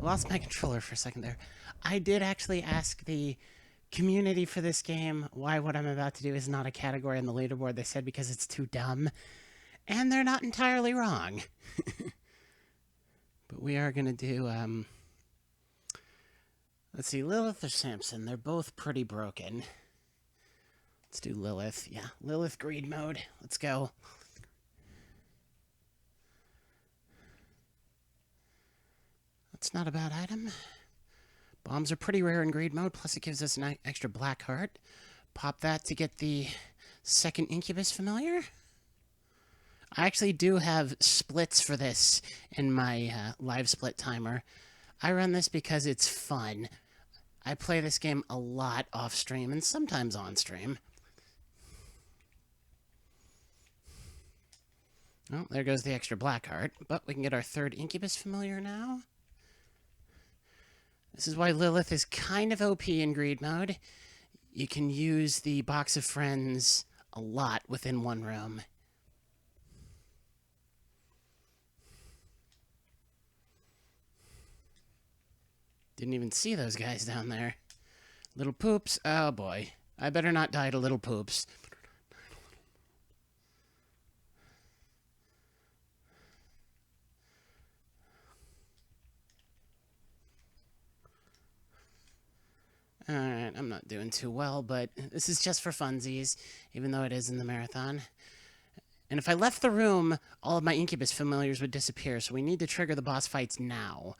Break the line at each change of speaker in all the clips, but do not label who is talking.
lost my controller for a second there. I did actually ask the community for this game why what I'm about to do is not a category on the leaderboard. They said because it's too dumb. And they're not entirely wrong. But we are going to do, let's see, Lilith or Samson. They're both pretty broken. Let's do Lilith. Yeah, Lilith greed mode. Let's go. That's not a bad item. Bombs are pretty rare in greed mode, plus it gives us an extra black heart. Pop that to get the second Incubus familiar. I actually do have splits for this in my live split timer. I run this because it's fun. I play this game a lot off stream and sometimes on stream. Oh, there goes the extra black heart, but we can get our third Incubus familiar now. This is why Lilith is kind of OP in greed mode. You can use the box of friends a lot within one room. Didn't even see those guys down there. Little poops. Oh boy. I better not die to little poops. Alright, I'm not doing too well, but this is just for funsies, even though it is in the marathon. And if I left the room, all of my Incubus familiars would disappear, so we need to trigger the boss fights now.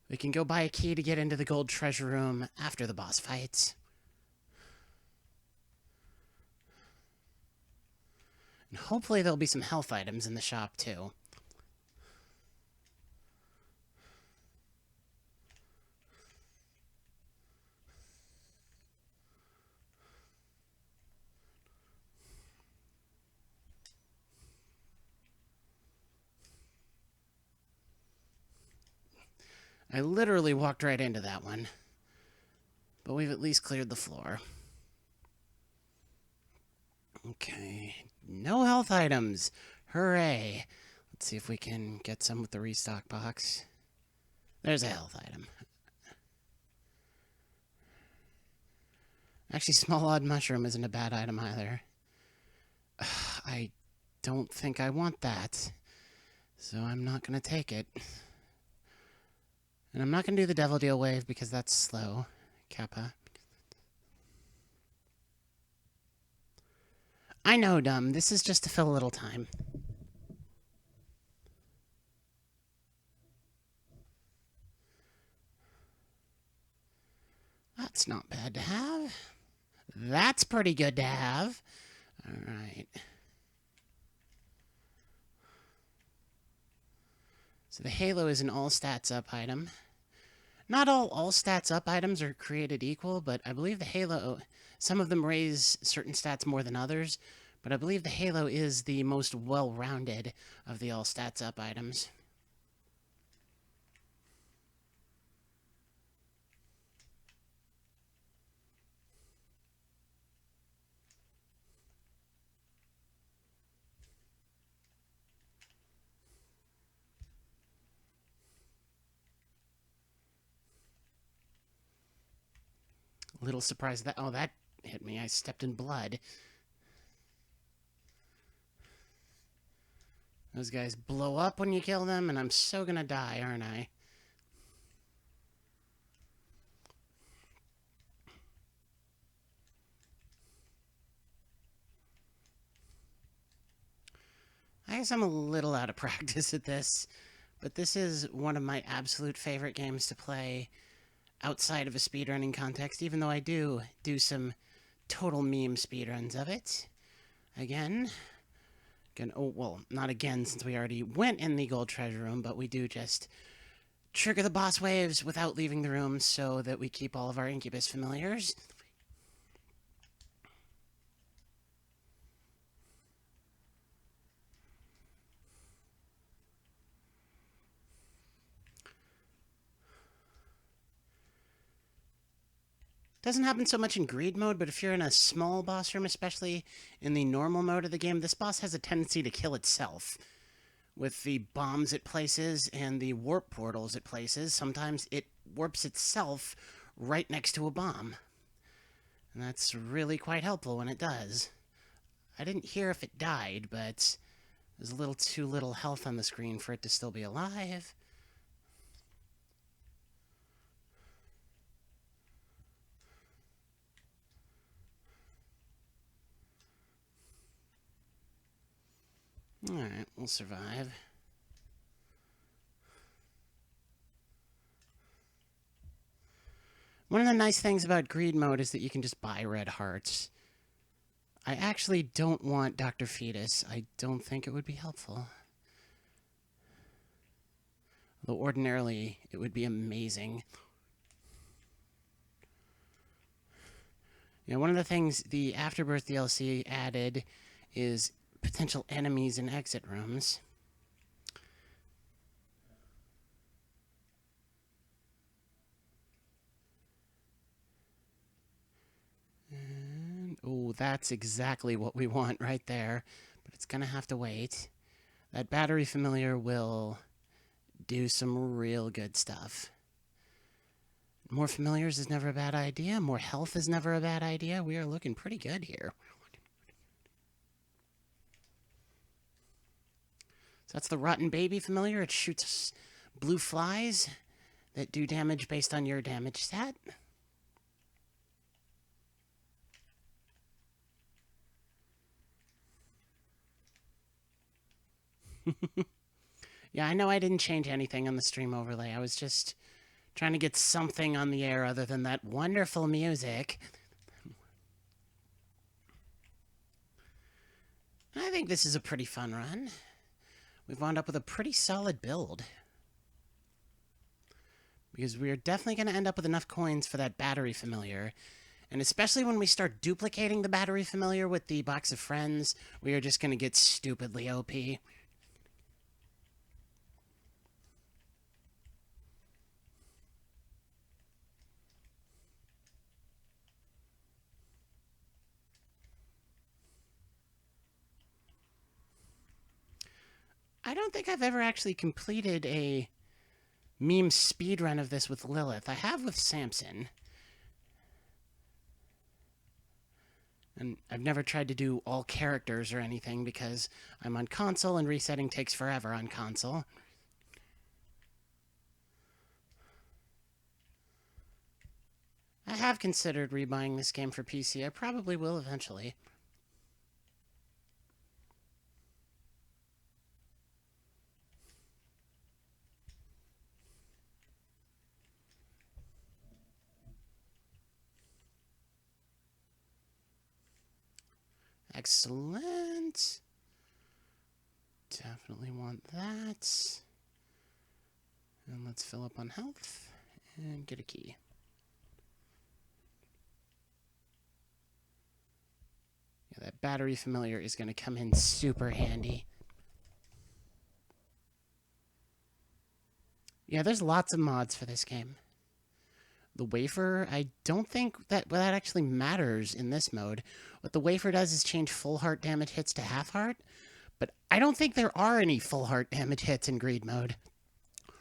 We can go buy a key to get into the gold treasure room after the boss fights. And hopefully there'll be some health items in the shop, too. I literally walked right into that one. But we've at least cleared the floor. Okay. No health items. Hooray. Let's see if we can get some with the restock box. There's a health item. Actually, small odd mushroom isn't a bad item either. I don't think I want that. So I'm not going to take it. And I'm not going to do the Devil Deal Wave because that's slow. Kappa. I know, dumb. This is just to fill a little time. That's not bad to have. That's pretty good to have. Alright. So the Halo is an all stats up item. Not all stats up items are created equal, but I believe the Halo, some of them raise certain stats more than others, but I believe the Halo is the most well-rounded of the all stats up items. Little surprised that... Oh, that hit me. I stepped in blood. Those guys blow up when you kill them, and I'm so gonna die, aren't I? I guess I'm a little out of practice at this, but this is one of my absolute favorite games to play outside of a speedrunning context, even though I do some total meme speedruns of it. Again, oh, well, not again since we already went in the gold treasure room, but we do just trigger the boss waves without leaving the room so that we keep all of our Incubus familiars. Doesn't happen so much in greed mode, but if you're in a small boss room, especially in the normal mode of the game, this boss has a tendency to kill itself, with the bombs it places and the warp portals it places, sometimes it warps itself right next to a bomb. And that's really quite helpful when it does. I didn't hear if it died, but there's a little too little health on the screen for it to still be alive. Alright, we'll survive. One of the nice things about greed mode is that you can just buy red hearts. I actually don't want Dr. Fetus. I don't think it would be helpful. Although ordinarily, it would be amazing. You know, one of the things the Afterbirth DLC added is potential enemies in exit rooms. And, oh, that's exactly what we want right there. But it's going to have to wait. That battery familiar will do some real good stuff. More familiars is never a bad idea. More health is never a bad idea. We are looking pretty good here. So that's the Rotten Baby familiar. It shoots blue flies that do damage based on your damage stat. Yeah, I know I didn't change anything on the stream overlay. I was just trying to get something on the air other than that wonderful music. I think this is a pretty fun run. We've wound up with a pretty solid build. Because we are definitely going to end up with enough coins for that battery familiar. And especially when we start duplicating the battery familiar with the box of friends, we are just going to get stupidly OP. I don't think I've ever actually completed a meme speedrun of this with Lilith. I have with Samson. And I've never tried to do all characters or anything because I'm on console and resetting takes forever on console. I have considered rebuying this game for PC. I probably will eventually. Excellent. Definitely want that. And let's fill up on health and get a key. Yeah, that battery familiar is going to come in super handy. Yeah, there's lots of mods for this game. The wafer, I don't think that actually matters in this mode. What the wafer does is change full heart damage hits to half heart, but I don't think there are any full heart damage hits in greed mode.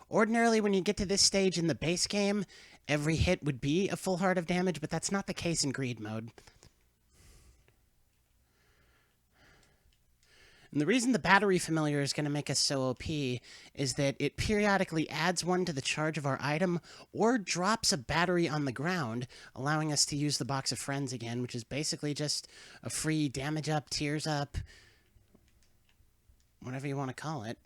Ordinarily, when you get to this stage in the base game, every hit would be a full heart of damage, but that's not the case in greed mode. And the reason the battery familiar is going to make us so OP is that it periodically adds one to the charge of our item or drops a battery on the ground, allowing us to use the box of friends again, which is basically just a free damage up, tears up, whatever you want to call it.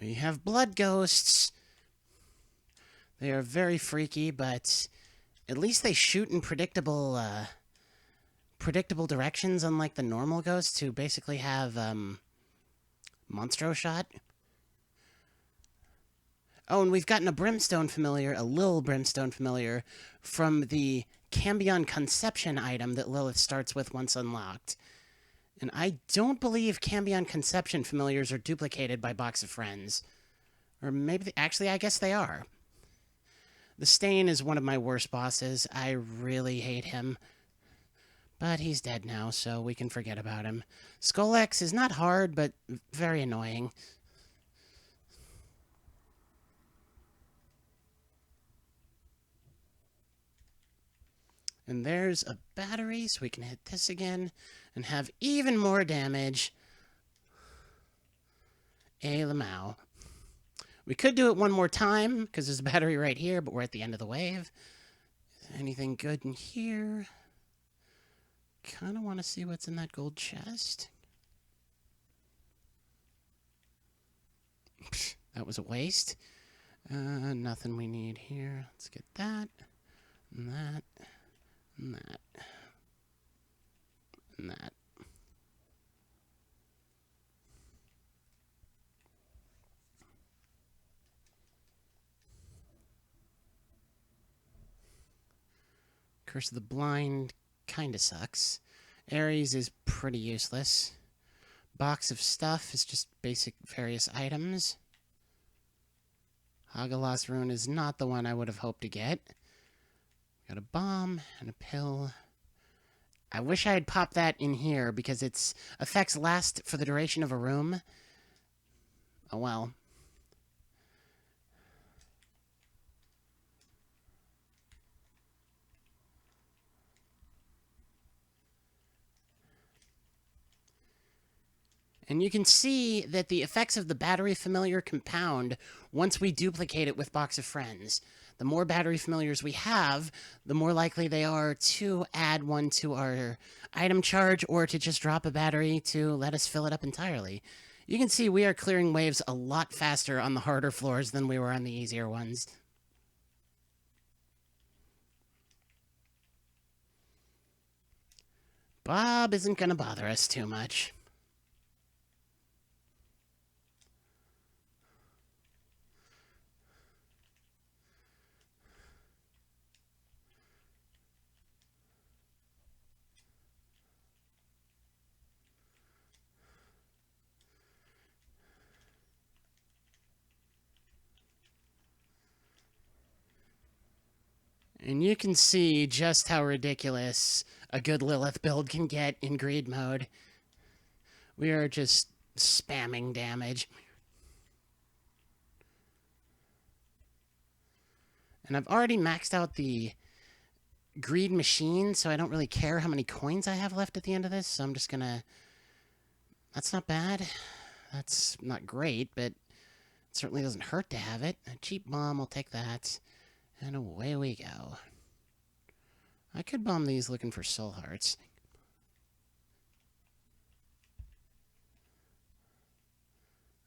We have blood ghosts. They are very freaky, but at least they shoot in predictable directions, unlike the normal ghosts who basically have Monstro shot. Oh, and we've gotten a Brimstone familiar, a Lil Brimstone familiar, from the Cambion Conception item that Lilith starts with once unlocked. And I don't believe Cambion Conception familiars are duplicated by Box of Friends. Or maybe, actually, I guess they are. The Stain is one of my worst bosses. I really hate him. But he's dead now, so we can forget about him. Skull-X is not hard, but very annoying. And there's a battery, so we can hit this again and have even more damage. Lamau. We could do it one more time, because there's a battery right here, but we're at the end of the wave. Is there anything good in here? Kind of want to see what's in that gold chest. Psh, that was a waste. Nothing we need here. Let's get that, and that, and that, and that. Curse of the Blind kinda sucks. Ares is pretty useless. Box of Stuff is just basic various items. Hagalas Rune is not the one I would have hoped to get. Got a bomb and a pill. I wish I had popped that in here because its effects last for the duration of a room. Oh well. And you can see that the effects of the battery familiar compound once we duplicate it with Box of Friends. The more battery familiars we have, the more likely they are to add one to our item charge or to just drop a battery to let us fill it up entirely. You can see we are clearing waves a lot faster on the harder floors than we were on the easier ones. Bob isn't going to bother us too much. And you can see just how ridiculous a good Lilith build can get in greed mode. We are just spamming damage. And I've already maxed out the greed machine, so I don't really care how many coins I have left at the end of this, so I'm just gonna... That's not bad. That's not great, but it certainly doesn't hurt to have it. A cheap bomb, I'll take that. And away we go. I could bomb these looking for soul hearts.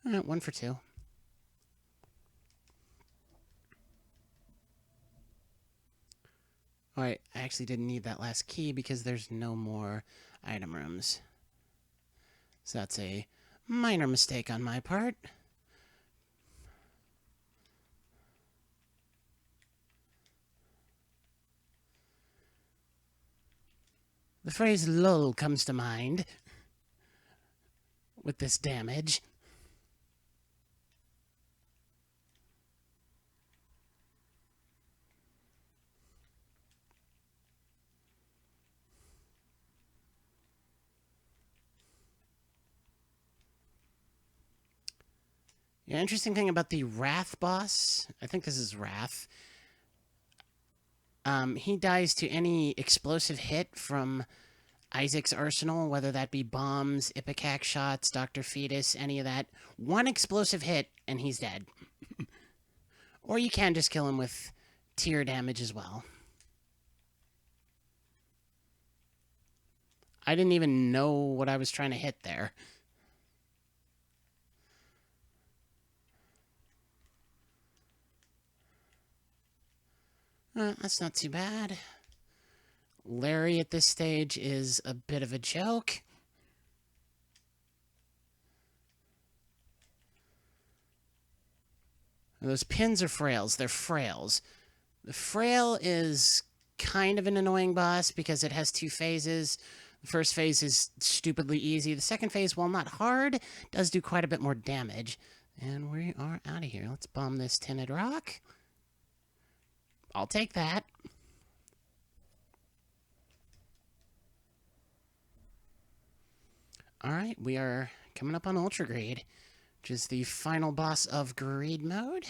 Alright, 1 for 2. Alright, I actually didn't need that last key because there's no more item rooms. So that's a minor mistake on my part. The phrase lull comes to mind with this damage. Yeah, interesting thing about the Wrath boss, I think this is Wrath. He dies to any explosive hit from Isaac's arsenal, whether that be bombs, ipecac shots, Dr. Fetus, any of that. One explosive hit, and he's dead. Or you can just kill him with tear damage as well. I didn't even know what I was trying to hit there. That's not too bad. Larry at this stage is a bit of a joke. Those pins are frails. They're frails. The frail is kind of an annoying boss because it has 2 phases. The first phase is stupidly easy. The second phase, while not hard, does do quite a bit more damage. And we are out of here. Let's bomb this tinted rock. I'll take that. Alright, we are coming up on Ultra Greed, which is the final boss of Greed mode.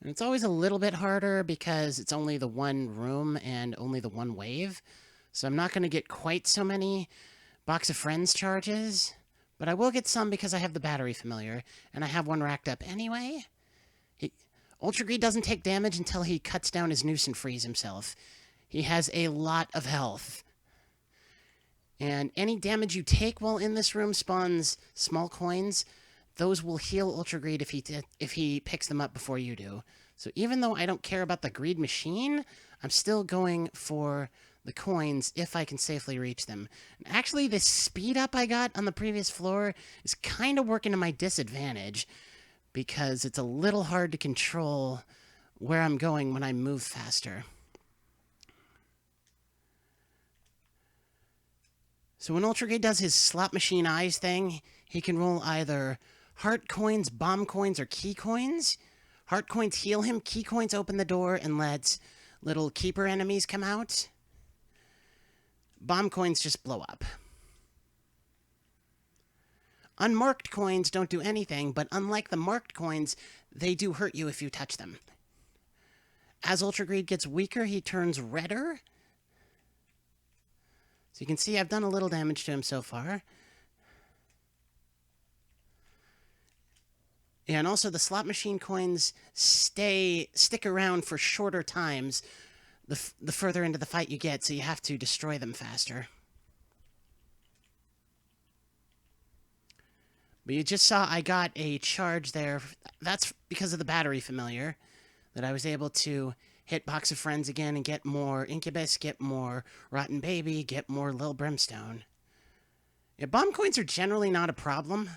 And it's always a little bit harder because it's only the one room and only the one wave. So I'm not going to get quite so many Box of Friends charges, but I will get some because I have the battery familiar, and I have one racked up anyway. Ultra Greed doesn't take damage until he cuts down his noose and frees himself. He has a lot of health. And any damage you take while in this room spawns small coins. Those will heal Ultra Greed if he picks them up before you do. So even though I don't care about the Greed machine, I'm still going for the coins if I can safely reach them. And actually, the speed up I got on the previous floor is kind of working to my disadvantage because it's a little hard to control where I'm going when I move faster. So when Ultra Greed does his slot machine eyes thing, he can roll either heart coins, bomb coins, or key coins. Heart coins heal him, key coins open the door and let little keeper enemies come out. Bomb coins just blow up. Unmarked coins don't do anything, but unlike the marked coins, they do hurt you if you touch them. As Ultra Greed gets weaker, he turns redder. So you can see I've done a little damage to him so far. Yeah, and also the slot machine coins stick around for shorter times the further into the fight you get, so you have to destroy them faster. But you just saw I got a charge there. That's because of the battery familiar, that I was able to hit Box of Friends again and get more Incubus, get more Rotten Baby, get more Lil Brimstone. Yeah, bomb coins are generally not a problem.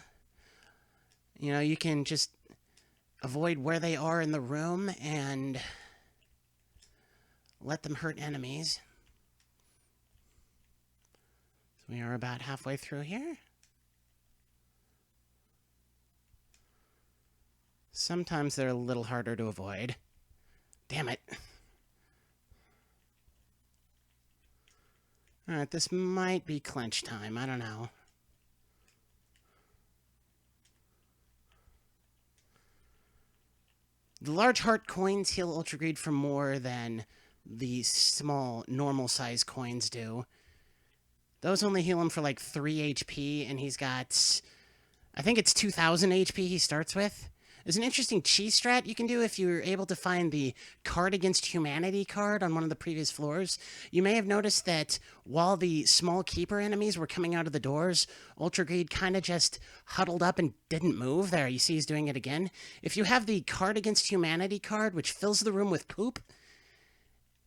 You know, you can just avoid where they are in the room and let them hurt enemies. So we are about halfway through here. Sometimes they're a little harder to avoid. Damn it. Alright, this might be clench time. I don't know. The large heart coins heal Ultra Greed for more than the small, normal-sized coins do. Those only heal him for like 3 HP, and he's got... I think it's 2,000 HP he starts with. There's an interesting cheese strat you can do if you're able to find the Card Against Humanity card on one of the previous floors. You may have noticed that while the small keeper enemies were coming out of the doors, Ultra Greed kind of just huddled up and didn't move. There, you see he's doing it again. If you have the Card Against Humanity card, which fills the room with poop,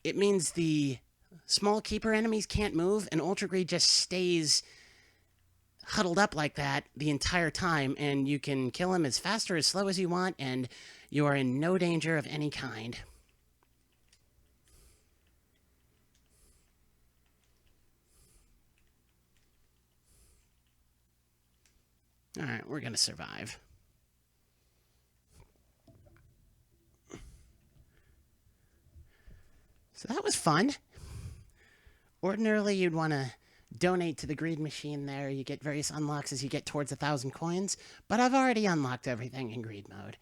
it means the small keeper enemies can't move, and Ultra Greed just stays huddled up like that the entire time, and you can kill him as fast or as slow as you want, and you are in no danger of any kind. Alright, we're gonna survive. So that was fun. Ordinarily, you'd want to donate to the greed machine there. You get various unlocks as you get towards 1,000 coins, but I've already unlocked everything in greed mode.